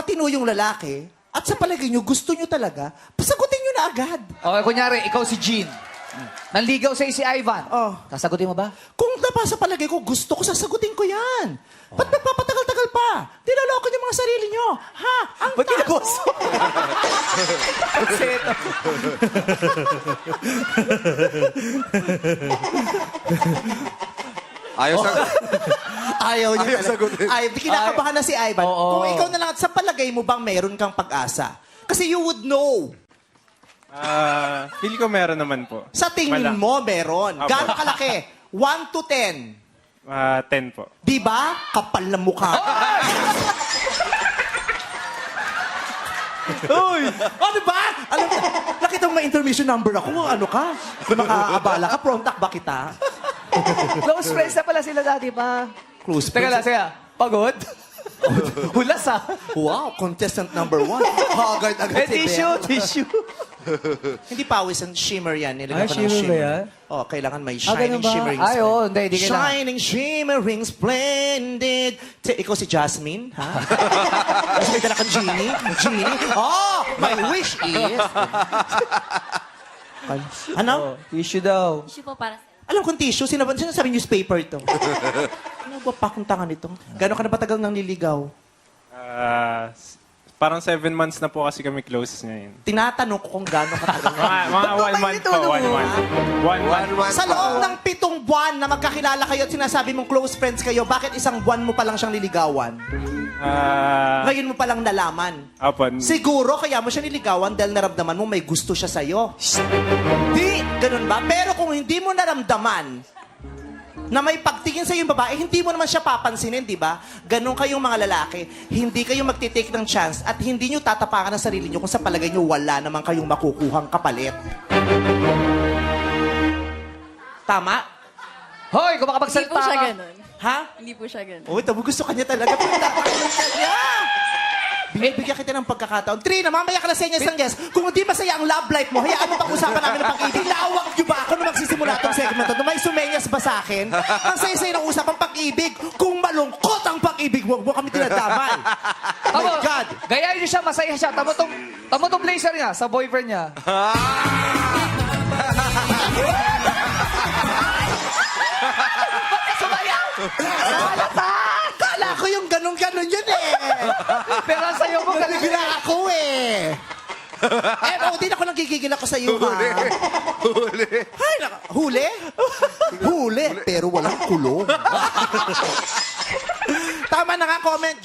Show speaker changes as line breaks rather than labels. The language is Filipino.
matino yung lalaki, at sa palagay nyo, gusto nyo talaga, pasagutin nyo na agad.
Okay, kunyari, ikaw si Jean. Nanligaw sa'yo si Ivan.
Oh.
Sasagutin mo ba?
Kung sa palagay ko, gusto ko, sasagutin ko yan. Ba't nagpapatagal-tagal pa? Niloloko nyo mga sarili nyo. Ha? Ang
Ba't
tago.
Ayaw sa...
Ayaw niya
Ayaw
talaga.
sagutin.
Ayaw. Di kinakabahan na si Ivan.
Oo.
Kung ikaw na lang, sa palagay mo bang meron kang pag-asa? Kasi you would know.
Feel ko meron naman po.
Sa tingin
Wala.
mo, meron.
Apo.
Gano'ng kalaki? 1 to 10.
10 po.
Di ba? Kapal na mukha. Uy! Ano ba? Alam mo, nakita mo may intermission number ako. Ano ka? Kung makaabala ka, prontak ba kita?
Close friends na pala sila dati pa.
Close
Teka lang, saya. Pagod? Hulas ah.
Wow, contestant number 1. Haggard-agad
Eh,
si
tissue,
Bea.
tissue.
Hindi pawis ang shimmer yan. Nilagyan
Ay,
ko ng
shimmer ba
shimmer.
yan?
Oh, kailangan may
Ah,
shining
ganun ba?
shimmering
Ay, oo, hindi kailangan.
Shining shimmering splendid. Ikaw si Jasmine, ha? Kasi may dala kang genie. Genie? Oh, my wish is... Ano?
Tissue daw.
Issue po para sa...
Alam kong tissue, sinasabi newspaper to. Ano ba pakong tanga nito? Gano'n ka na ba tagal nang niligaw?
Parang 7 months na po kasi kami close ngayon.
Tinatanong ko kung gano'n ka tagal.
Mga 1 month po, 1 month. 1 month.
Sa loob ng 7 buwan na magkakilala kayo at sinasabi mong close friends kayo, bakit isang buwan mo pa lang siyang niligawan? Ngayon mo pa lang nalaman.
Opo.
Siguro kaya mo siya niligawan dahil naramdaman mo may gusto siya sa'yo. Di, ganun ba? Pero kung hindi mo naramdaman na may pagtingin sa yung babae, hindi mo naman siya papansinin, di ba? Ganun kayong mga lalaki. Hindi kayo magtitake ng chance at hindi nyo tatapakan ang sarili nyo kung sa palagay nyo wala naman kayong makukuhang kapalit. Tama?
Hoy, kung
Hindi
makapagsalita
po siya
ka.
ganun.
Ha?
Hindi po siya ganun.
Uy, tabo gusto kanya talaga. Pinatakalan kanya. Binibigyan kita ng pagkakataon. Trina, mamaya ka na sa inyo isang guest. Kung hindi masaya ang love life mo, hayaan mo pag-usapan namin ng pag-ibig. Lawak nyo ba ako nung magsisimula itong segment na ito? May sumenyas ba sa akin? Ang saya-saya ng usapang pag-ibig. Kung malungkot ang pag-ibig, huwag mo kami tinadamay. Oh my God.
Gayahin niyo siya, masaya siya. Tamo tong blazer niya sa boyfriend niya. Sumayaw! Halata!
Kala ko yung ganun-ganun yun eh.
Pero ang sayo mo galing.
Nagigila ako eh. Di na ako nagigigil ako sa iyo, ha?
Huli.
Ay, huli? Huli, pero walang kulong. Tama na nga, comment.